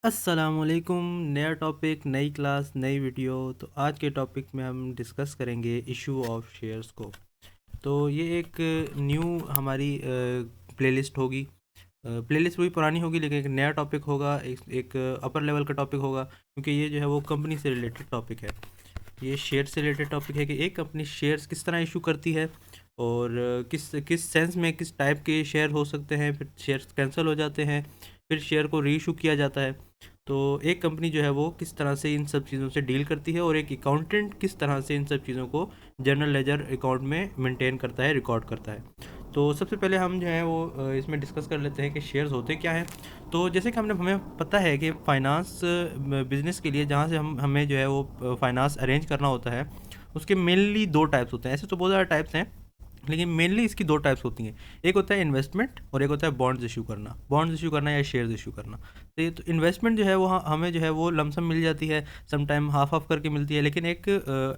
अस्सलामुअलैकुम। नया टॉपिक, नई क्लास, नई वीडियो। तो आज के टॉपिक में हम डिस्कस करेंगे इशू ऑफ शेयर्स को। तो ये एक न्यू हमारी प्लेलिस्ट होगी। प्लेलिस्ट वही पुरानी होगी, लेकिन एक नया टॉपिक होगा, एक अपर लेवल का टॉपिक होगा, क्योंकि ये जो है वो कंपनी से रिलेटेड टॉपिक है। ये शेयर से रिलेटेड टॉपिक है कि एक कंपनी शेयर्स किस तरह इशू करती है और किस किस सेंस में किस टाइप के शेयर हो सकते हैं, फिर शेयर्स कैंसिल हो जाते हैं, फिर शेयर को री इशू किया जाता है। तो एक कंपनी जो है वो किस तरह से इन सब चीज़ों से डील करती है और एक अकाउंटेंट किस तरह से इन सब चीज़ों को जनरल लेजर अकाउंट में मेंटेन करता है, रिकॉर्ड करता है। तो सबसे पहले हम जो है वो इसमें डिस्कस कर लेते हैं कि शेयर्स होते क्या हैं। तो जैसे कि हमें पता है कि फ़ाइनांस बिज़नेस के लिए जहाँ से हमें जो है वो फ़ाइनांस अरेंज करना होता है, उसके मेनली दो टाइप्स होते हैं। ऐसे तो बहुत ज़्यादा टाइप्स हैं, लेकिन मेनली इसकी दो टाइप्स होती हैं। एक होता है इन्वेस्टमेंट और एक होता है बॉन्ड्स इशू करना या शेयर्स इशू करना। तो ये तो इन्वेस्टमेंट जो है वो हमें जो है वो लमसम मिल जाती है, सम टाइम हाफ हाफ करके मिलती है, लेकिन एक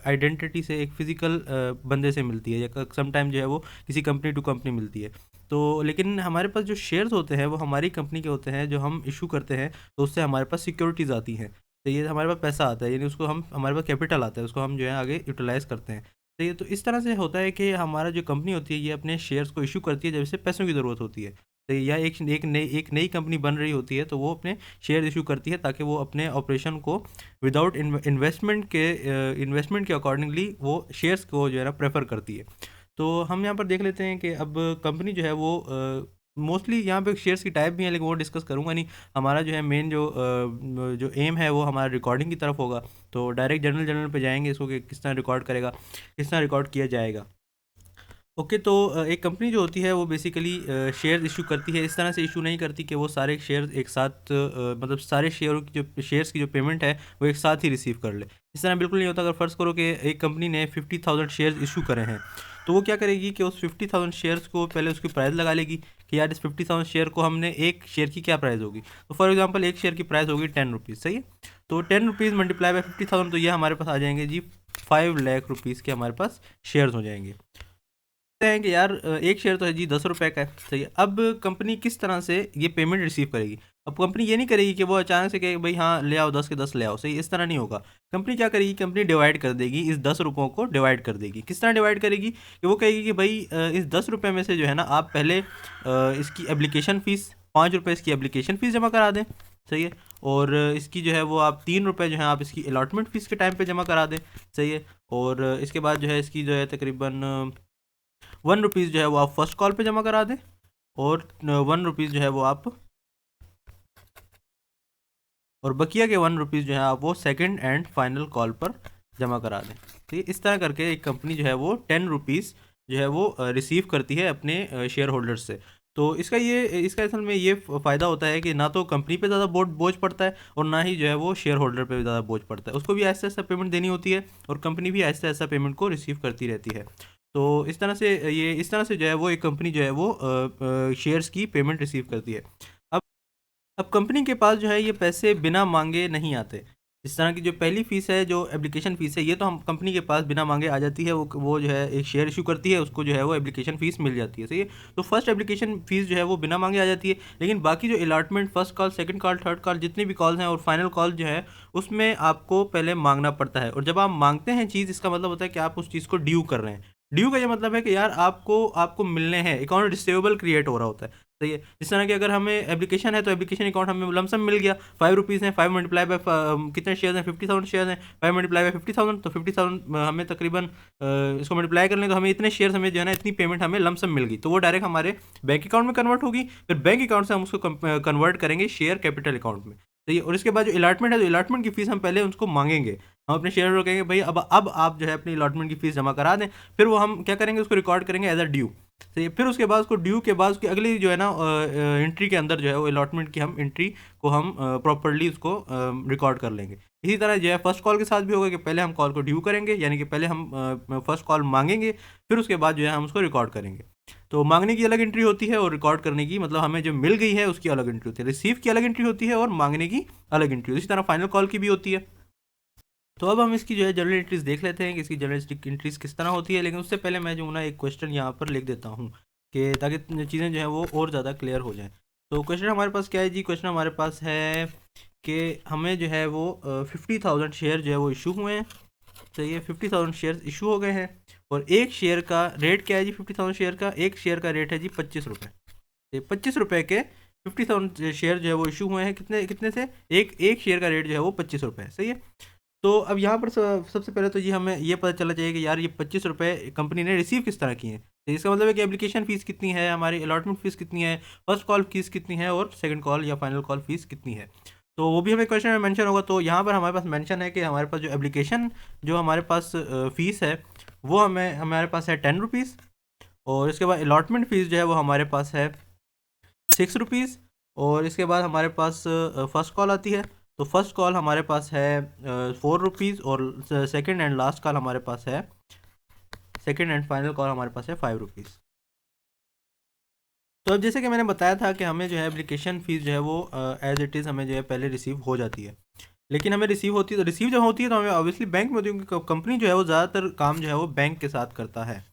आइडेंटिटी से, एक फिजिकल बंदे से मिलती है, या सम टाइम जो है वो किसी कंपनी टू कंपनी मिलती है। तो लेकिन हमारे पास जो शेयर्स होते हैं वो हमारी कंपनी के होते हैं, जो हम इशू करते हैं, तो उससे हमारे पास सिक्योरिटीज़ आती हैं। तो ये हमारे पास पैसा आता है, यानी उसको हम, हमारे पास कैपिटल आता है, उसको हम जो है आगे यूटिलाइज़ करते हैं। तो ये तो इस तरह से होता है कि हमारा जो कंपनी होती है ये अपने शेयर्स को इशू करती है जब इसे पैसों की ज़रूरत होती है। तो या एक नई कंपनी बन रही होती है, तो वो अपने शेयर इशू करती है ताकि वो अपने ऑपरेशन को विदाउट इन्वेस्टमेंट के अकॉर्डिंगली वो शेयर्स को जो है ना प्रेफर करती है। तो हम यहाँ पर देख लेते हैं कि अब कंपनी जो है वो मोस्टली यहाँ पे शेयर्स की टाइप भी है, लेकिन वो डिस्कस करूँगा नहीं। हमारा जो है मेन जो एम है वो हमारा रिकॉर्डिंग की तरफ होगा। तो डायरेक्ट जनरल पे जाएंगे इसको कि किस तरह रिकॉर्ड करेगा, किस तरह रिकॉर्ड किया जाएगा। ओके, तो एक कंपनी जो होती है वो बेसिकली शेयर इशू करती है। इस तरह से इशू नहीं करती कि वो सारे शेयर एक साथ मतलब सारे शेयर्स की जो पेमेंट है वो एक साथ ही रिसीव कर ले। इस तरह बिल्कुल नहीं होता। अगर फ़र्ज़ करो कि एक कंपनी ने 50,000 शेयर्स इशू करे हैं, तो वो क्या करेगी कि उस 50,000 शेयर्स को पहले उसकी प्राइस लगा लेगी कि यार इस 50,000 शेयर को हमने, एक शेयर की क्या प्राइस होगी। तो फॉर एग्जांपल एक शेयर की प्राइस होगी 10 रुपीज़, सही है। तो 10 रुपीज़ मल्टीप्लाई बाय 50,000, तो ये हमारे पास आ जाएंगे जी 5 लाख रुपीज़ के हमारे पास शेयर्स हो जाएंगे। हैं कि यार एक शेयर तो है जी 10 रुपए का है, सही है। अब कंपनी किस तरह से ये पेमेंट रिसीव करेगी। अब कंपनी ये नहीं करेगी कि वो अचानक से कहे भाई हाँ ले आओ 10 के 10 ले आओ, सही, इस तरह नहीं होगा। कंपनी क्या करेगी, कंपनी डिवाइड कर देगी, इस 10 रुपयों को डिवाइड कर देगी। किस तरह डिवाइड करेगी कि वो कहेगी कि भाई इस 10 रुपये में से जो है ना आप पहले इसकी एप्लीकेशन फ़ीस, 5 रुपये इसकी एप्लीकेशन फ़ीस जमा करा दें, सही है। और इसकी जो है वो आप 3 रुपये जो है आप इसकी अलॉटमेंट फ़ीस के टाइम पे जमा करा दें, सही है। और इसके बाद जो है इसकी जो है तकरीबन 1 रुपीज़ जो है वो आप फर्स्ट कॉल पे जमा करा दें, और 1 रुपीज़ जो है वो आप, और बकिया के 1 रुपीज़ जो है आप वो सेकंड एंड फाइनल कॉल पर जमा करा दें। तो इस तरह करके एक कंपनी जो है वो 10 रुपीज़ जो है वो रिसीव करती है अपने शेयर होल्डर्स से। तो इसका असल में ये फ़ायदा होता है कि ना तो कंपनी पे ज़्यादा बोझ पड़ता है, और ना ही जो है वो शेयर होल्डर पे भी ज़्यादा बोझ पड़ता है। उसको भी आहिस्ता आहिस्ता पेमेंट देनी होती है, और कंपनी भी आहिस्ता आहिस्ता पेमेंट को रिसीव करती रहती है। तो इस तरह से जो है वो एक कंपनी जो है वो शेयर्स की पेमेंट रिसीव करती है। अब अब कंपनी के पास जो है ये पैसे बिना मांगे नहीं आते। इस तरह की जो पहली फ़ीस है, जो एप्लीकेशन फ़ीस है, ये तो हम कंपनी के पास बिना मांगे आ जाती है। वो जो है एक शेयर इशू करती है, उसको जो है वो एप्लीकेशन फ़ीस मिल जाती है, सही है। तो फर्स्ट एप्लीकेशन फ़ीस जो है वो बिना मांगे आ जाती है, लेकिन बाकी जो allotment, first call, second call, third call, जितनी भी कॉल्स हैं, और फाइनल कॉल जो है उसमें आपको पहले मांगना पड़ता है। और जब आप मांगते हैं चीज़, इसका मतलब होता है कि आप उस चीज़ को ड्यू कर रहे हैं। ड्यू का ये मतलब है कि यार आपको आपको मिलने हैं, अकाउंट रिसीवेबल क्रिएट हो रहा होता है, सही है। इस तरह की अगर हमें एप्लीकेशन है, तो एप्लीकेशन अकाउंट हमें लमसम मिल गया, 5 रुपीज़ हैं, 5 मल्टीप्लाई बाय कितने शेयर हैं, 50,000 शेयर हैं, 5 मल्टीप्लाई बाय 50,000, तो 50,000 हमें तकरीबन इसको मल्टीप्लाई कर लें तो हमें इतने शेयर, हमें जो है ना इतनी पेमेंट हमें लमसम मिल गई। तो वो डायरेक्ट हमारे बैंक अकाउंट में कन्वर्ट होगी, फिर बैंक अकाउंट से हम उसको कन्वर्ट करेंगे शेयर कैपिटल अकाउंट में, सही है। और इसके बाद जो अलॉटमेंट है, जो अलॉटमेंट की फीस हम पहले उसको मांगेंगे, हम अपने शेयर होल्डर कहेंगे भाई अब आप जो है अपनी अलॉटमेंट की फीस जमा करा दें। फिर वो हम क्या करेंगे, उसको रिकॉर्ड करेंगे एज अ ड्यू, सही है। फिर उसके बाद उसको ड्यू के बाद उसकी अगली जो है ना एंट्री के अंदर जो है वो अलॉटमेंट की हम एंट्री को हम प्रॉपरली उसको रिकॉर्ड कर लेंगे। इसी तरह जो है फर्स्ट कॉल के साथ भी होगा कि पहले हम कॉल को ड्यू करेंगे, यानी कि पहले हम फर्स्ट कॉल मांगेंगे, फिर उसके बाद जो है हम उसको रिकॉर्ड करेंगे। तो मांगने की अलग एंट्री होती है, और रिकॉर्ड करने की, मतलब हमें जो मिल गई है उसकी अलग एंट्री होती है। रिसीव की अलग एंट्री होती है, और मांगने की अलग एंट्री होती है। इसी तरह फाइनल कॉल की भी होती है। तो अब हम इसकी जो है जनरल एंट्रीज देख लेते हैं कि इसकी जनरल एंट्रीज किस तरह होती है। लेकिन उससे पहले मैं जो हूँ ना एक क्वेश्चन यहाँ पर लिख देता हूँ, कि ताकि चीज़ें जो है वो और ज़्यादा क्लियर हो जाएं। तो क्वेश्चन हमारे पास क्या है जी, क्वेश्चन हमारे पास है कि हमें जो है वो 50,000 शेयर जो है वो इशू हुए हैं। तो ये 50,000 शेयर इशू हो गए हैं और एक शेयर का रेट क्या है जी? 50,000 शेयर का एक शेयर का रेट है जी 25 रुपये। तो 25 रुपये के 50,000 शेयर जो है वो इशू हुए हैं। कितने कितने से? एक एक शेयर का रेट जो है वो 25 रुपये है। सही है। तो अब यहाँ पर सबसे पहले तो जी हमें ये पता चलना चाहिए कि यार ये 25 रुपये कंपनी ने रिसीव किस तरह किए हैं। तो इसका मतलब है कि एप्लीकेशन फ़ीस कितनी है, हमारी अलॉटमेंट फ़ीस कितनी है, फर्स्ट कॉल फीस कितनी है और सेकंड कॉल या फाइनल कॉल फीस कितनी है। तो वो भी हमें क्वेश्चन में मेंशन होगा। तो यहाँ पर हमारे पास मेंशन है कि हमारे पास जो एप्लीकेशन जो हमारे पास फ़ीस है वो हमारे पास है 10 रुपीज़। और इसके बाद अलॉटमेंट फ़ीस जो है वो हमारे पास है 6 रुपीज़। और इसके बाद हमारे पास फर्स्ट कॉल आती है। तो फर्स्ट कॉल हमारे पास है 4 रुपीज़ और सेकंड एंड लास्ट कॉल हमारे पास है, सेकंड एंड फाइनल कॉल हमारे पास है 5 रुपीज़। तो अब जैसे कि मैंने बताया था कि हमें जो है एप्लीकेशन फ़ीस जो है वो एज़ इट इज़ हमें जो है पहले रिसीव हो जाती है। लेकिन हमें रिसीव होती है तो रिसीव जब होती है तो हमें ऑब्वियसली बैंक में होती है, क्योंकि कंपनी जो है वो ज़्यादातर काम जो है वो बैंक के साथ करता है।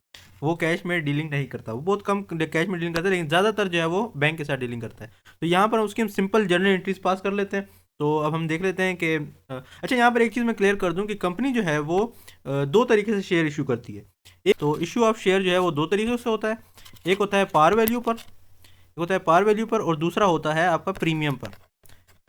वो कैश में डीलिंग नहीं करता, वो बहुत कम कैश में डीलिंग करता है, लेकिन ज़्यादातर जो है वो बैंक के साथ डीलिंग करता है। तो यहाँ पर उसकी हम सिंपल जर्नल एंट्रीज पास कर लेते हैं। तो अब हम देख लेते हैं कि अच्छा, यहाँ पर एक चीज़ मैं क्लियर कर दूँ कि कंपनी जो है वो दो तरीके से शेयर इशू करती है। एक तो इशू ऑफ शेयर जो है वो दो तरीके से होता है। एक होता है पार वैल्यू पर, एक होता है पार वैल्यू पर, और दूसरा होता है आपका प्रीमियम पर।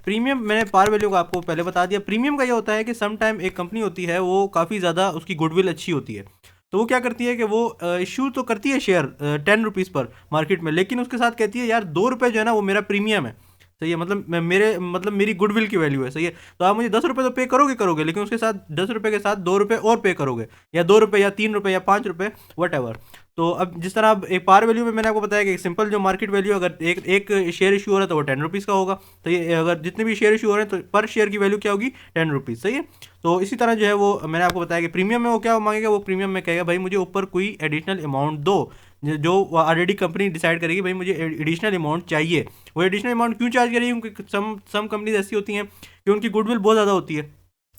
प्रीमियम, मैंने पार वैल्यू का आपको पहले बता दिया। प्रीमियम का ये होता है कि सम टाइम एक कंपनी होती है वो काफ़ी ज़्यादा उसकी गुडविल अच्छी होती है, तो वो क्या करती है कि वो इशू तो करती है शेयर 10 रुपीज़ पर मार्केट में, लेकिन उसके साथ कहती है यार 2 रुपये जो है ना वो मेरा प्रीमियम है। सही है, मतलब मेरी गुडविल की वैल्यू है। सही है, तो आप मुझे 10 रुपये तो पे करोगे, लेकिन उसके साथ 10 रुपये के साथ 2 रुपये और पे करोगे, या 2 रुपये या 3 रुपये या 5 रुपये, वट एवर। तो अब जिस तरह अब एक पार वैल्यू में मैंने आपको बताया कि सिंपल जो मार्केट वैल्यू, अगर एक शेयर इशू हो रहा है तो वो 10 रुपीज़ का होगा। तो ये अगर जितने भी शेयर इशू हो रहे हैं तो पर शेयर की वैल्यू क्या होगी? 10 रुपीज़। सही है। तो इसी तरह जो है वो मैंने आपको बताया कि प्रीमियम में वो क्या मांगेगा? वो प्रीमियम में कहेगा भाई मुझे ऊपर कोई एडिशनल अमाउंट दो, जो ऑलरेडी कंपनी डिसाइड करेगी भाई मुझे एडिशनल अमाउंट चाहिए। वो एडिशनल अमाउंट क्यों चार्ज करेगी? क्योंकि सम कंपनीज ऐसी होती हैं कि उनकी गुडविल बहुत ज़्यादा होती है।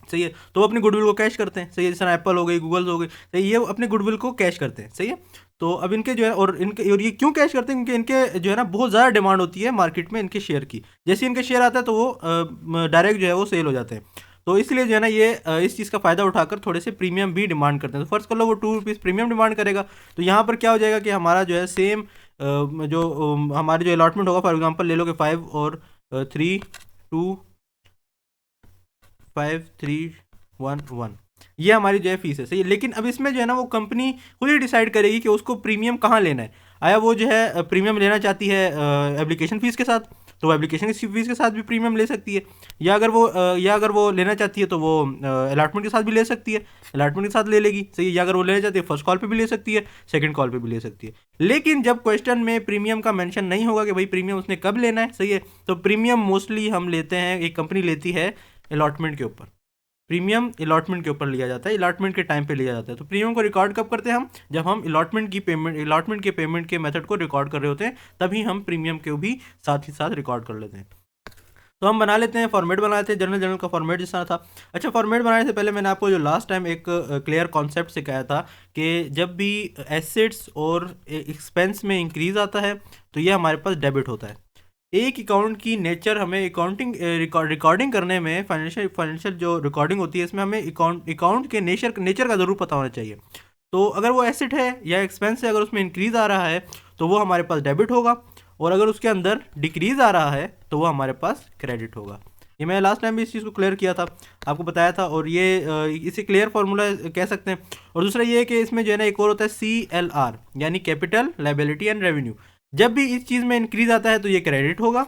सही है, तो वो अपनी गुडविल को कैश करते हैं। सही है, जैसे एप्पल हो गई, गूगल हो गई, सही, ये अपने गुडविल को कैश करते हैं। सही है। तो अब इनके जो है और ये क्यों कैश करते हैं? क्योंकि इनके जो है ना बहुत ज़्यादा डिमांड होती है मार्केट में इनके शेयर की। जैसे इनके शेयर आता है तो वो डायरेक्ट जो है वो सेल हो जाते हैं। तो इसलिए जो है ना ये इस चीज़ का फ़ायदा उठाकर थोड़े से प्रीमियम भी डिमांड करते हैं। तो फर्स्ट कर लो वो 2 रुपीज़ प्रीमियम डिमांड करेगा। तो यहाँ पर क्या हो जाएगा कि हमारा जो है सेम जो हमारी जो अलॉटमेंट होगा, फॉर एग्जांपल ले लो कि 5 और 3 2 5 3 1 1, ये हमारी जो है फीस है। सही है, लेकिन अब इसमें जो है ना वो कंपनी खुद ही डिसाइड करेगी कि उसको प्रीमियम कहाँ लेना है। आया वो जो है प्रीमियम लेना चाहती है एप्लीकेशन फ़ीस के साथ, तो वो एप्लीकेशन फ़ीस के साथ भी प्रीमियम ले सकती है। या अगर वो लेना चाहती है तो वो अलॉटमेंट के साथ भी ले सकती है, अलॉटमेंट के साथ ले लेगी। सही है, या अगर वो लेना चाहती है फर्स्ट कॉल पे भी ले सकती है, सेकंड कॉल पे भी ले सकती है। लेकिन जब क्वेश्चन में प्रीमियम का मेंशन नहीं होगा कि भाई प्रीमियम उसने कब लेना है, सही है, तो प्रीमियम मोस्टली हम लेते हैं, एक कंपनी लेती है अलॉटमेंट के ऊपर। प्रीमियम अलॉटमेंट के ऊपर लिया जाता है, अलॉटमेंट के टाइम पे लिया जाता है। तो प्रीमियम को रिकॉर्ड कब करते हैं हम? जब हम अलॉटमेंट के पेमेंट के मेथड को रिकॉर्ड कर रहे होते हैं, तभी हम प्रीमियम को भी साथ ही साथ रिकॉर्ड कर लेते हैं। तो हम बना लेते हैं, फॉर्मेट बना लेते हैं, जनरल का फॉर्मेट जिस तरह था। अच्छा, फॉर्मेट बनाने से पहले मैंने आपको जो लास्ट टाइम एक क्लियर कॉन्सेप्ट सिखाया था कि जब भी एसेट्स और एक्सपेंस में इंक्रीज आता है तो ये हमारे पास डेबिट होता है। एक अकाउंट की नेचर, हमें रिकॉर्डिंग करने में, फाइनेंशियल जो रिकॉर्डिंग होती है इसमें हमें अकाउंट के नेचर का ज़रूर पता होना चाहिए। तो अगर वो एसेट है या एक्सपेंस है, अगर उसमें इंक्रीज़ आ रहा है तो वो हमारे पास डेबिट होगा, और अगर उसके अंदर डिक्रीज़ आ रहा है तो वो हमारे पास क्रेडिट होगा। ये मैंने लास्ट टाइम भी इस चीज़ को क्लियर किया था, आपको बताया था, और ये इसे क्लियर फार्मूला कह सकते हैं। और दूसरा ये है कि इसमें जो है ना एक और होता है CLR, यानी कैपिटल, लायबिलिटी एंड रेवेन्यू। जब भी इस चीज़ में इंक्रीज़ आता है तो ये क्रेडिट होगा,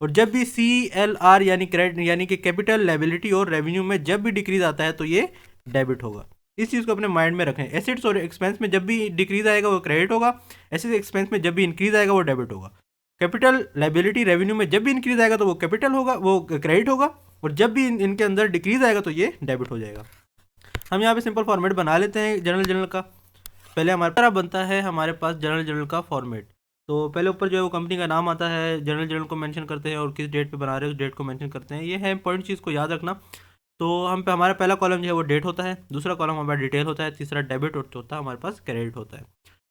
और जब भी CLR यानी कि कैपिटल, लायबिलिटी और रेवेन्यू में जब भी डिक्रीज़ आता है तो ये डेबिट होगा। इस चीज़ को अपने माइंड में रखें। एसेट्स और एक्सपेंस में जब भी डिक्रीज़ आएगा वो क्रेडिट होगा, एसेट्स एक्सपेंस में जब भी इंक्रीज़ आएगा वो डेबिट होगा। कैपिटल, लायबिलिटी, रेवेन्यू में जब भी इंक्रीज़ आएगा तो वो कैपिटल होगा, वो क्रेडिट होगा, और जब भी इनके अंदर डिक्रीज़ आएगा तो ये डेबिट हो जाएगा। हम यहाँ पे सिंपल फॉर्मेट बना लेते हैं जनरल का। पहले हमारे तरह बनता है हमारे पास जनरल का फॉर्मेट। तो पहले ऊपर जो है वो कंपनी का नाम आता है, जनरल को मेंशन करते हैं और किस डेट पे बना रहे हैं उस डेट को मेंशन करते हैं। ये है इंपॉर्टेंट चीज़ को याद रखना। तो हम पे हमारा पहला कॉलम जो है वो डेट होता है, दूसरा कॉलम हमारा डिटेल होता है, तीसरा डेबिट, और चौथा हमारे पास क्रेडिट होता है।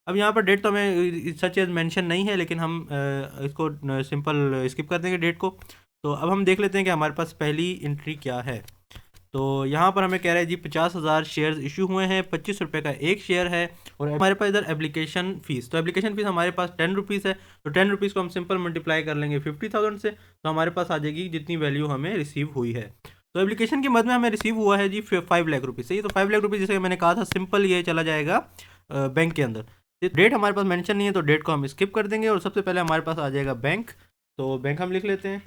अब यहाँ पर डेट तो हमें सच एज मेंशन नहीं है, लेकिन हम इसको सिंपल स्किप कर देंगे डेट को। तो अब हम देख लेते हैं कि हमारे पास पहली एंट्री क्या है। तो यहाँ पर हमें कह रहा है जी 50,000 शेयर्स इशू हुए हैं, 25 रुपये का एक शेयर है, और हमारे पास इधर एप्लीकेशन फ़ीस, तो एप्लीकेशन फ़ीस हमारे पास 10 रुपीज़ है। तो 10 रुपीज़ को हम सिंपल मल्टीप्लाई कर लेंगे 50,000 से, तो हमारे पास आ जाएगी जितनी वैल्यू हमें रिसीव हुई है। तो एप्लीकेशन की मद में हमें रिसीव हुआ है जी 5 लाख रुपीज़, सही। तो 5 लाख रुपीज़ जैसे मैंने कहा था सिंपल ये चला जाएगा बैंक के अंदर। डेट हमारे पास मेंशन नहीं है तो डेट को हम स्किप कर देंगे, और सबसे पहले हमारे पास आ जाएगा बैंक। तो बैंक हम लिख लेते हैं,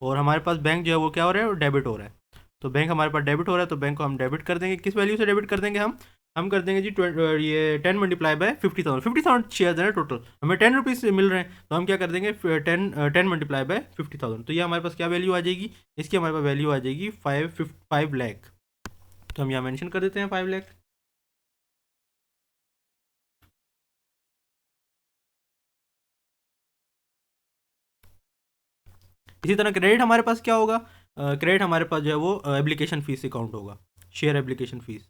और हमारे पास बैंक जो है वो क्या हो रहा है, वो डेबिट हो रहा है। तो बैंक हमारे पास डेबिट हो रहा है, तो बैंक को हम डेबिट कर देंगे। किस वैल्यू से डेबिट कर देंगे हम कर देंगे जी ये 10 मल्टीप्लाई बाय 50,000। 50,000 शेयर है टोटल, हमें 10 रुपीज़ मिल रहे हैं, तो हम क्या कर देंगे 10 मल्टीप्लाई बाय 50,000। तो ये हमारे पास क्या वैल्यू आ जाएगी, इसकी हमारे पास वैल्यू आ जाएगी 5 लाख। तो हम यहाँ मेंशन कर देते हैं 5 लाख। इसी तरह क्रेडिट हमारे पास क्या होगा, क्रेडिट हमारे पास जो है वो एप्लीकेशन फ़ीस अकाउंट होगा, शेयर एप्लीकेशन फ़ीस।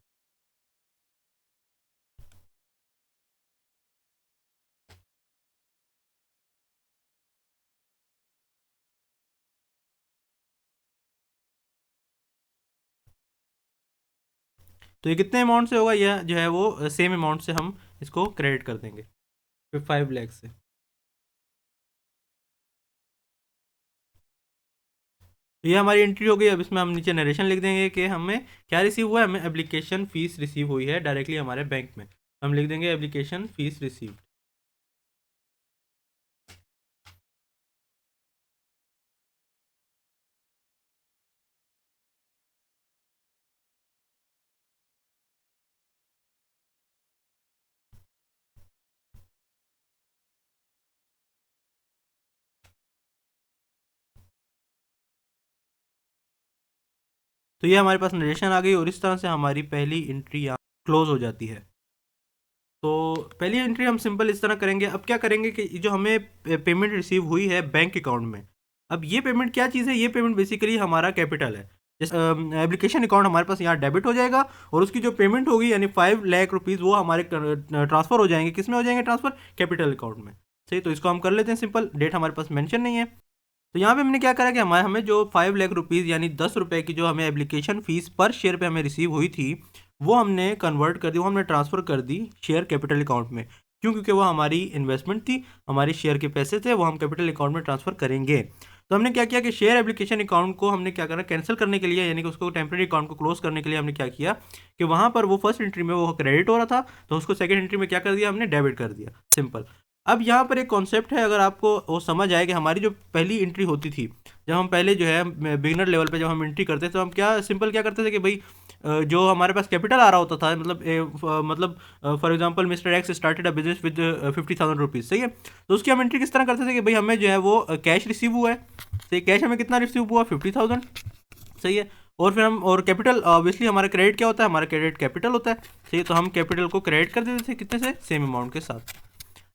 तो ये कितने अमाउंट से होगा, यह जो है वो सेम अमाउंट से हम इसको क्रेडिट कर देंगे, फिर 5 लाख से। ये हमारी एंट्री हो गई। अब इसमें हम नीचे नरेशन लिख देंगे कि हमें क्या रिसीव हुआ है, हमें एप्लीकेशन फ़ीस रिसीव हुई है डायरेक्टली हमारे बैंक में। हम लिख देंगे एप्लीकेशन फ़ीस रिसीव्ड। तो ये हमारे पास नरेशन आ गई, और इस तरह से हमारी पहली एंट्री यहाँ क्लोज हो जाती है। तो पहली एंट्री हम सिंपल इस तरह करेंगे। अब क्या करेंगे कि जो हमें पेमेंट रिसीव हुई है बैंक अकाउंट में, अब ये पेमेंट क्या चीज़ है, ये पेमेंट बेसिकली हमारा कैपिटल है। जैसे एप्लीकेशन अकाउंट हमारे पास यहाँ डेबिट हो जाएगा, और उसकी जो पेमेंट होगी यानी 5 लाख रुपीज़ वो हमारे ट्रांसफ़र हो जाएंगे, किस में हो जाएंगे ट्रांसफ़र, कैपिटल अकाउंट में। सही, तो इसको हम कर लेते हैं सिंपल। डेट हमारे पास मेंशन नहीं है, तो यहाँ पे हमने क्या करा कि हमें जो 5 लाख रुपीज़ यानी 10 रुपये की जो हमें एप्लीकेशन फ़ीस पर शेयर पे हमें रिसीव हुई थी, वो हमने कन्वर्ट कर दी, वो हमने ट्रांसफ़र कर दी शेयर कैपिटल अकाउंट में। क्यों, क्योंकि वो हमारी इन्वेस्टमेंट थी, हमारी शेयर के पैसे थे, वो हम कैपिटल अकाउंट में ट्रांसफ़र करेंगे। तो हमने क्या किया कि शेयर एप्लीकेशन अकाउंट को हमने क्या करा, कैंसिल करने के लिए, यानी कि उसको टेम्प्रेरी अकाउंट को क्लोज करने के लिए हमने क्या किया कि वहाँ पर वो फर्स्ट एंट्री में वो क्रेडिट हो रहा था, तो उसको सेकंड एंट्री में क्या कर दिया, हमने डेबिट कर दिया, सिंपल। अब यहाँ पर एक कॉन्सेप्ट है, अगर आपको वो समझ आए कि हमारी जो पहली एंट्री होती थी, जब हम पहले जो है बिगिनर लेवल पे जब हम एंट्री करते थे, तो हम क्या सिंपल क्या करते थे कि भाई जो हमारे पास कैपिटल आ रहा होता था, मतलब for example mister x started a business with 50,000 rupees, सही है। तो उसकी हम एंट्री किस तरह करते थे कि भाई हमें जो है वो कैश रिसीव हुआ है, सही, कैश हमें कितना रिसीव हुआ, 50,000, सही है। और फिर हम, और कैपिटल ऑब्वियसली हमारा क्रेडिट क्या होता है, हमारा क्रेडिट कैपिटल होता है, सही है। तो हम कैपिटल को क्रेडिट कर देते थे कितने से, सेम अमाउंट के साथ।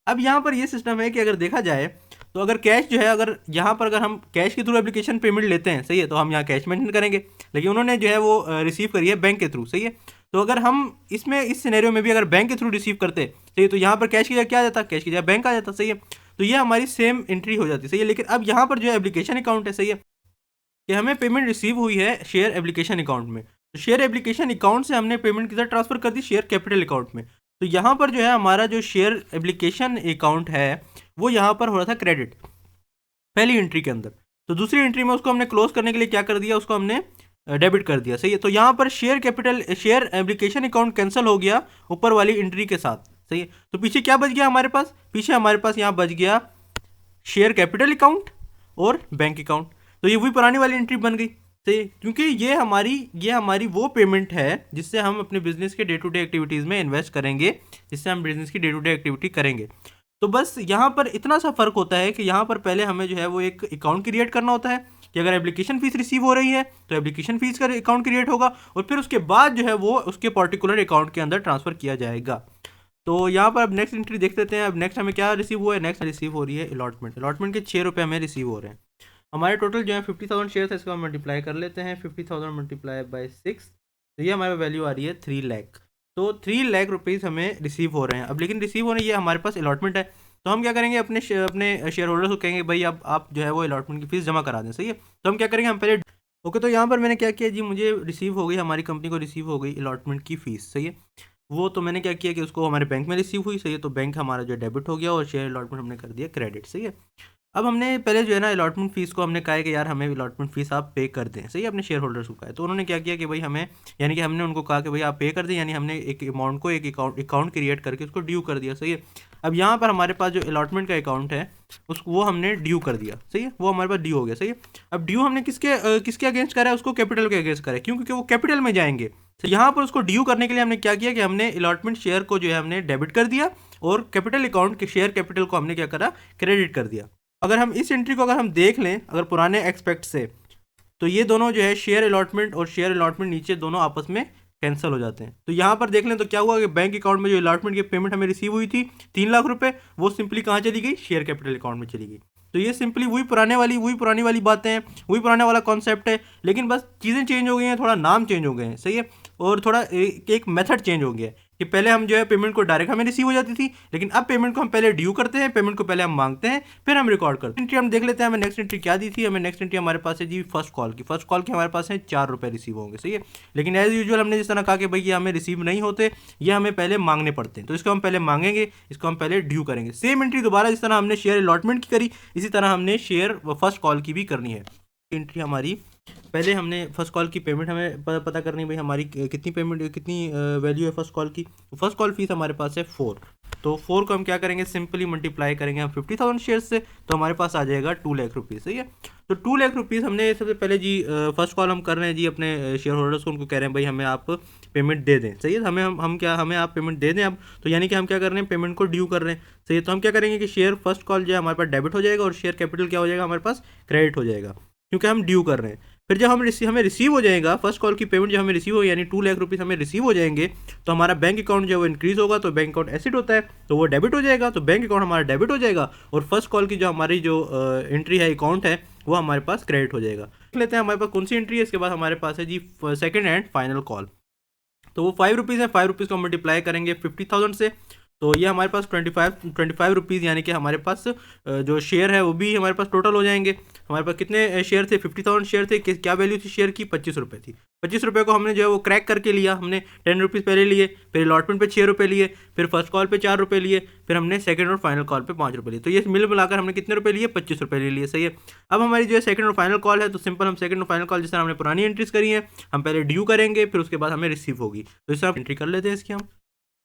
अब यहाँ पर ये सिस्टम है कि अगर देखा जाए तो अगर कैश जो है, अगर यहाँ पर अगर हम कैश के थ्रू एप्लीकेशन पेमेंट लेते हैं, सही है, तो हम यहाँ कैश मेंशन करेंगे, लेकिन उन्होंने जो है वो रिसीव करी है बैंक के थ्रू, सही है। तो अगर हम इसमें इस सिनेरियो में भी अगर बैंक के थ्रू रिसीव करते, सही है, तो यहाँ पर कैश की जगह क्या आ जाता, कैश की जगह बैंक आ जाता, सही है। तो ये हमारी सेम एंट्री हो जाती है, सही है। लेकिन अब यहाँ पर जो है एप्लीकेशन अकाउंट है, सही है, कि हमें पेमेंट रिसीव हुई है शेयर एप्लीकेशन अकाउंट में, तो शेयर एप्लीकेशन अकाउंट से हमने पेमेंट किधर ट्रांसफ़र कर दी, शेयर कैपिटल अकाउंट में। तो यहाँ पर जो है हमारा जो शेयर एप्लीकेशन अकाउंट है वो यहाँ पर हो रहा था क्रेडिट पहली एंट्री के अंदर। तो दूसरी एंट्री में उसको हमने क्लोज करने के लिए क्या कर दिया, उसको हमने डेबिट कर दिया, सही है। तो यहाँ पर शेयर एप्लीकेशन अकाउंट कैंसिल हो गया ऊपर वाली एंट्री के साथ, सही है। तो पीछे क्या बच गया हमारे पास, पीछे हमारे पास यहाँ बच गया शेयर कैपिटल अकाउंट और बैंक अकाउंट। तो ये वही पुरानी वाली एंट्री बन गई, सही, क्योंकि ये हमारी वो पेमेंट है जिससे हम अपने बिजनेस के डे टू डे एक्टिविटीज़ में इन्वेस्ट करेंगे, जिससे हम बिजनेस की डे टू डे एक्टिविटी करेंगे। तो बस यहाँ पर इतना सा फ़र्क होता है कि यहाँ पर पहले हमें जो है वो एक अकाउंट क्रिएट करना होता है कि अगर एप्लीकेशन फ़ीस रिसीव हो रही है तो एप्लीकेशन फ़ीस का अकाउंट क्रिएट होगा, और फिर उसके बाद जो है वो उसके पर्टिकुलर अकाउंट के अंदर ट्रांसफ़र किया जाएगा। तो यहाँ पर अब नेक्स्ट एंट्री देख लेते हैं। अब नेक्स्ट हमें क्या रिसीव हुआ है, नेक्स्ट रिसीव हो रही है अलॉटमेंट। अलॉटमेंट के 6 रुपये हमें रिसीव हो रहे हैं। हमारे टोटल जो है 50,000 शेयर है, इसको हम मल्टीप्लाई कर लेते हैं, 50,000 मल्टीप्लाई बाय 6, तो ये हमारे वैल्यू आ रही है 3 लाख। तो 3 लाख रुपीज़ हमें रिसीव हो रहे हैं। अब लेकिन रिसीव होने, ये हमारे पास अलॉटमेंट है, तो हम क्या करेंगे, अपने शेयर होल्डर्स को कहेंगे भाई अब आप जो है वो अलॉटमेंट की फ़ीस जमा करा दें। सही है, तो हम क्या करेंगे, हम पहले ओके, तो यहाँ पर मैंने क्या किया जी, मुझे रिसीव हो गई, हमारी कंपनी को रिसीव हो गई अलॉटमेंट की फ़ीस। सही है, वो तो मैंने क्या किया कि उसको हमारे बैंक में रिसीव हुई। सही है, तो बैंक हमारा जो डेबिट हो गया और शेयर अलॉटमेंट हमने कर दिया क्रेडिट। सही है, अब हमने पहले जो है ना अलॉटमेंट फ़ीस को हमने कहा है कि यार हमें अलॉटमेंट फ़ीस आप पे कर दें। सही है, अपने शेयर होल्डर्स को कहा है, तो उन्होंने क्या किया कि भाई हमें, यानी कि हमने उनको कहा कि भाई आप पे कर दें, यानी हमने एक अमाउंट को एक अकाउंट क्रिएट करके उसको ड्यू कर दिया। सही है, अब यहाँ पर हमारे पास जो अलॉटमेंट का अकाउंट है उसको वो हमने ड्यू कर दिया। सही है, वो हमारे पास ड्यू हो गया। सही है, अब ड्यू हमने किसके अगेंस्ट करा है, उसको कैपिटल के अगेंस्ट करा है, क्यों, क्योंकि वो कैपिटल में जाएंगे। तो यहाँ पर उसको ड्यू करने के लिए हमने क्या किया कि हमने अलॉटमेंट शेयर को जो है हमने डेबिट कर दिया और कैपिटल अकाउंट के शेयर कैपिटल को हमने क्या करा, क्रेडिट कर दिया। अगर हम इस एंट्री को अगर हम देख लें अगर पुराने एक्सपेक्ट से, तो ये दोनों जो है शेयर अलॉटमेंट और शेयर अलॉटमेंट नीचे दोनों आपस में कैंसिल हो जाते हैं। तो यहाँ पर देख लें तो क्या हुआ कि बैंक अकाउंट में जो अलॉटमेंट की पेमेंट हमें रिसीव हुई थी 3 लाख रुपए, वो सिंपली कहाँ चली गई, शेयर कैपिटल अकाउंट में चली गई। तो ये सिंपली वही पुरानी वाली बातें हैं, वही पुराना वाला कॉन्सेप्ट है, लेकिन बस चीज़ें चेंज हो गई हैं, थोड़ा नाम चेंज हो गए हैं। सही है, और थोड़ा एक मेथड चेंज हो गया है कि पहले हम जो है पेमेंट को डायरेक्ट हमें रिसीव हो जाती थी, लेकिन अब पेमेंट को हम पहले ड्यू करते हैं, पेमेंट को पहले हम मांगते हैं, फिर हम रिकॉर्ड करते हैं। एंट्री हम देख लेते हैं, हमें नेक्स्ट एंट्री क्या दी थी। हमें नेक्स्ट एंट्री हमारे पास है जी फर्स्ट कॉल की हमारे पास है 4 रुपये रिसीव होंगे। सही है, लेकिन एज यूजुअल हमने जिस तरह कहा कि भाई ये हमें रिसीव नहीं होते, ये हमें पहले मांगने पड़ते हैं, तो इसको हम पहले मांगेंगे, इसको हम पहले ड्यू करेंगे। सेम एंट्री दोबारा जिस तरह हमने शेयर अलॉटमेंट की करी, इसी तरह हमने शेयर फर्स्ट कॉल की भी करनी है। एंट्री हमारी, पहले हमने फर्स्ट कॉल की पेमेंट हमें पता करनी है भाई हमारी कितनी पेमेंट, कितनी वैल्यू है फर्स्ट कॉल की। फर्स्ट कॉल फीस हमारे पास है 4, तो 4 को हम क्या करेंगे, सिंपली मल्टीप्लाई करेंगे हम 50,000 शेयर से, तो हमारे पास आ जाएगा 2 लाख रुपीज़। सही है, तो 2 लाख रुपीज़ हमने सबसे पहले जी फर्स्ट कॉल हम कर रहे हैं जी अपने शेयर होल्डर्स को, उनको कह रहे हैं भाई हमें आप पेमेंट दे दें। सही है, हमें आप पेमेंट दे दें अब, तो यानी कि हम क्या कर रहे हैं, पेमेंट को ड्यू कर रहे हैं। सही है, तो हम क्या करेंगे कि शेयर फर्स्ट कॉल जो है हमारे पास डेबिट हो जाएगा और शेयर कैपिटल क्या हो जाएगा, हमारे पास क्रेडिट हो जाएगा, क्योंकि हम ड्यू कर रहे हैं। फिर जब हमें रिसीव हो जाएगा फर्स्ट कॉल की पेमेंट, जब हमें रिसीव हो, यानी 2 लाख रुपीज़ हमें रिसीव हो जाएंगे, तो हमारा बैंक अकाउंट जो है वो इंक्रीज़ होगा, तो बैंक अकाउंट एसिड होता है, तो वो डेबिट हो जाएगा, तो बैंक अकाउंट हमारा डेबिट हो जाएगा और फर्स्ट कॉल की जो हमारी जो एंट्री है अकाउंट है वो हमारे पास क्रेडिट हो जाएगा। देख लेते हैं हमारे पास कौन सी एंट्री है। इसके बाद हमारे पास है जी सेकेंड एंड फाइनल कॉल, तो वो 5 रुपीज़ है, 5 रुपीज़ को मल्टीप्लाई करेंगे 50,000 से, तो ये हमारे पास 25 रुपीज़, यानी कि हमारे पास जो शेयर है वो भी हमारे पास टोटल हो जाएंगे। हमारे पास कितने शेयर थे, 50,000 शेयर थे, क्या वैल्यू थी शेयर की, 25 रुपये थी। 25 रुपये को हमने जो है वो क्रैक करके लिया, हमने 10 रुपीज़ पहले लिए, फिर अलॉटमेंट पे 6 रुपये लिए, फिर फर्स्ट कॉल पे 4 रुपये लिए, फिर हमने सेकंड और फाइनल कॉल पे 5 रुपये लिए, तो ये मिलाकर हमने कितने रुपये लिए, 25 रुपये ले लिए। सही है, अब हमारी जो है सेकंड और फाइनल कॉल है, तो सिंपल हम सेकंड और फाइनल कॉल जिस तरह हमने पुरानी एंट्रीज करी है, हम पहले ड्यू करेंगे, फिर उसके बाद हमें रिसीव होगी, तो इस तरह एंट्री कर लेते हैं इसकी हम।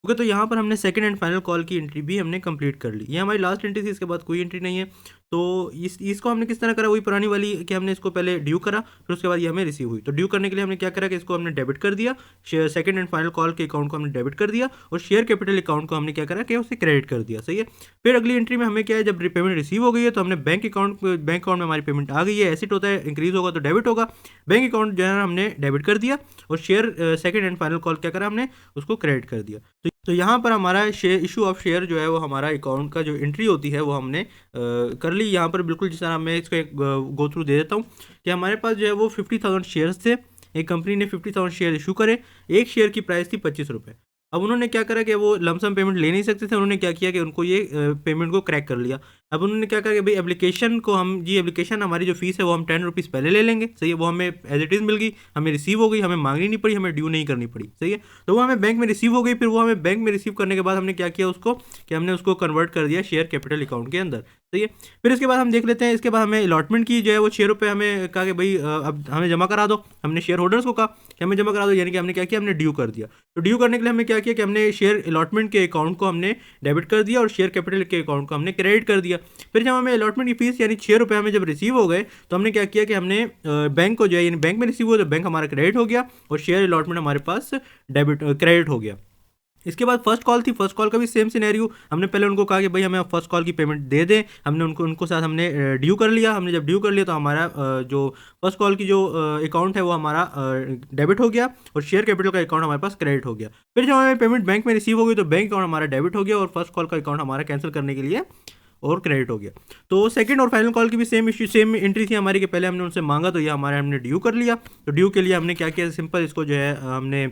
ओके, तो यहाँ पर हमने सेकंड एंड फाइनल कॉल की एंट्री भी हमने कंप्लीट कर ली। ये हमारी लास्ट एंट्री थी, इसके बाद कोई एंट्री नहीं है। तो इसको हमने किस तरह करा, वही पुरानी वाली कि हमने इसको पहले ड्यू करा, फिर उसके बाद ये हमें रिसीव हुई। तो ड्यू करने के लिए हमने क्या करा कि इसको हमने डेबिट कर दिया, सेकंड एंड फाइनल कॉल के अकाउंट को हमने डेबिट कर दिया और शेयर कैपिटल अकाउंट को हमने क्या करा कि उसे क्रेडिट कर दिया। सही है, फिर अगली एंट्री में हमें क्या है, जब पेमेंट रिसीव हो गई है तो हमने बैंक अकाउंट में हमारी पेमेंट आ गई है, एसिड होता है, इंक्रीज होगा तो डेबिट होगा, बैंक अकाउंट जो है हमने डेबिट कर दिया और share second and final call क्या करा, हमने उसको क्रेडिट कर दिया। तो यहाँ पर हमारा शेयर इशू ऑफ शेयर जो है वो हमारा अकाउंट का जो एंट्री होती है वो हमने कर ली। यहाँ पर बिल्कुल जिस तरह मैं इसको एक गो थ्रू दे देता हूँ कि हमारे पास जो है वो 50,000 शेयर्स थे, एक कंपनी ने 50,000 शेयर इशू करे, एक शेयर की प्राइस थी 25 रुपये। अब उन्होंने क्या करा कि वो लमसम पेमेंट ले नहीं सकते थे, उन्होंने क्या किया कि उनको ये पेमेंट को क्रैक कर लिया। अब उन्होंने क्या करा कि भाई एप्लीकेशन को हम जी एप्लीकेशन हमारी जो फीस है वो हम 10 रुपीज़ पहले ले लेंगे। सही है, वो हमें एज इट इज़ मिल गई, हमें रिसीव हो गई, हमें मांगनी नहीं पड़ी, हमें ड्यू नहीं करनी पड़ी। सही है, तो वो हमें बैंक में रिसीव हो गई। फिर वो हमें बैंक में रिसीव करने के बाद हमने क्या किया उसको कि हमने उसको कन्वर्ट कर दिया शेयर कैपिटल अकाउंट के अंदर। सही है, फिर इसके बाद हम देख लेते हैं, इसके बाद हमें अलॉटमेंट की जो है वो 6 रुपये हमें कहा कि भाई अब हमें जमा करा दो। हमने शेयर होल्डर्स को कहा कि हमें जमा करा दो, यानी कि हमने क्या किया, हमने ड्यू कर दिया। तो ड्यू करने के लिए हमने क्या किया कि हमने शेयर अलॉटमेंट के अकाउंट को हमने डेबिट कर दिया और शेयर कैपिटल के अकाउंट को हमने क्रेडिट कर दिया। फिर जब हमें अलॉटमेंट की फीस यानी 6 रुपये हमें जब रिसीव हो गए तो हमने क्या किया कि हमने बैंक को जो है यानी बैंक में रिसीव हुआ तो बैंक हमारा क्रेडिट हो गया और शेयर अलॉटमेंट हमारे पास क्रेडिट हो गया। इसके बाद फर्स्ट कॉल थी, फर्स्ट कॉल का भी सेम सिनेरियो, हमने पहले उनको कहा कि भाई हमें फर्स्ट कॉल की पेमेंट दे दें, हमने उनको साथ हमने ड्यू कर लिया। हमने जब ड्यू कर लिया तो हमारा जो फर्स्ट कॉल की जो अकाउंट है वो हमारा डेबिट हो गया और शेयर कैपिटल का अकाउंट हमारे पास क्रेडिट हो गया। फिर जब हमें पेमेंट बैंक में रिसीव हो गई तो बैंक अकाउंट हमारा डेबिट हो गया और फर्स्ट कॉल का अकाउंट हमारा कैंसिल करने के लिए और क्रेडिट हो गया। तो सेकंड और फाइनल कॉल की भी सेम एंट्री थी हमारी कि पहले हमने उनसे मांगा तो ये हमारे हमने ड्यू कर लिया। तो ड्यू के लिए हमने क्या किया, सिंपल इसको जो है हमने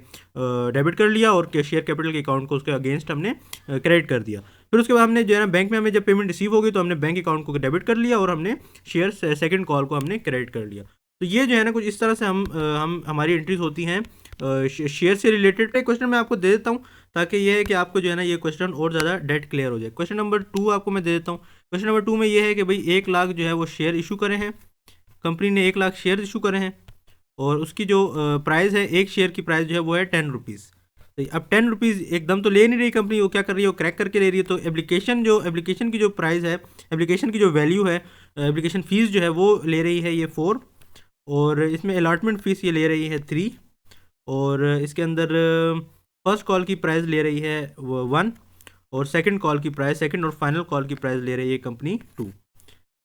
डेबिट कर लिया और शेयर कैपिटल के अकाउंट को उसके अगेंस्ट हमने क्रेडिट कर दिया। फिर उसके बाद हमने जो है ना बैंक में हमें जब पेमेंट रिसीव होगी तो हमने बैंक अकाउंट को डेबिट कर लिया और हमने शेयर सेकंड कॉल को हमने क्रेडिट कर लिया। तो ये जो है ना कुछ इस तरह से हम हमारी एंट्रीज होती हैं शेयर से रिलेटेड। एक क्वेश्चन मैं आपको दे देता हूँ ताकि ये है कि आपको जो है ना ये क्वेश्चन और ज़्यादा डेट क्लियर हो जाए। क्वेश्चन नंबर 2 आपको मैं दे देता हूँ। क्वेश्चन नंबर 2 में ये है कि भाई 1 लाख जो है वो शेयर इशू करे हैं, कंपनी ने 1 लाख शेयर इशू करे हैं और उसकी जो प्राइस है, एक शेयर की प्राइस जो है वो है 10 रुपीज़। तो अब 10 रुपीज़ एकदम तो ले नहीं रही कंपनी, वो क्या कर रही है, वो क्रैक करके ले रही है। तो एप्लीकेशन की जो प्राइस है, एप्लीकेशन की जो वैल्यू है, एप्लीकेशन फ़ीस जो है वो ले रही है ये 4, और इसमें अलॉटमेंट फ़ीस ये ले रही है 3, और इसके अंदर फर्स्ट कॉल की प्राइस ले रही है 1, और सेकंड और फाइनल कॉल की प्राइस ले रही है कंपनी 2।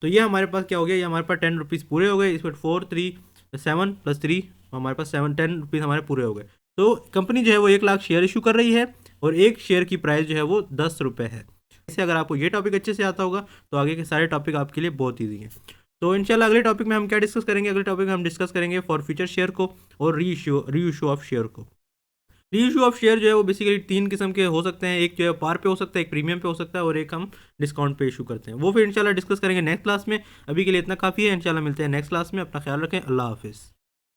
तो ये हमारे पास क्या हो गया, ये हमारे पास 10 रुपीज़ पूरे हो गए। इसमें 4 3 7 + 3 हमारे पास 10 रुपीज़ हमारे पूरे हो गए। तो कंपनी जो है वो 1 लाख शेयर इशू कर रही है और एक शेयर की प्राइस जो है वो 10 रुपये है। इससे अगर आपको ये टॉपिक अच्छे से आता होगा तो आगे के सारे टॉपिक आपके लिए बहुत ईजी हैं। तो इंशाल्लाह अगले टॉपिक में हम क्या डिस्कस करेंगे, अगले टॉपिक में हम डिस्कस करेंगे फॉर फ्यूचर शेयर को और री इशू ऑफ शेयर को। री इशू ऑफ शेयर जो है वो बेसिकली 3 किस्म के हो सकते हैं, एक जो है पार पे हो सकता है, एक प्रीमियम पे हो सकता है और एक हम डिस्काउंट पे इशू करते हैं। वो फिर इंशाल्लाह डिस्कस करेंगे नेक्स्ट क्लास में। अभी के लिए इतना काफ़ी है, इंशाल्लाह मिलते हैं नेक्स्ट क्लास में। अपना ख्याल रखें, अल्लाह हाफिज़।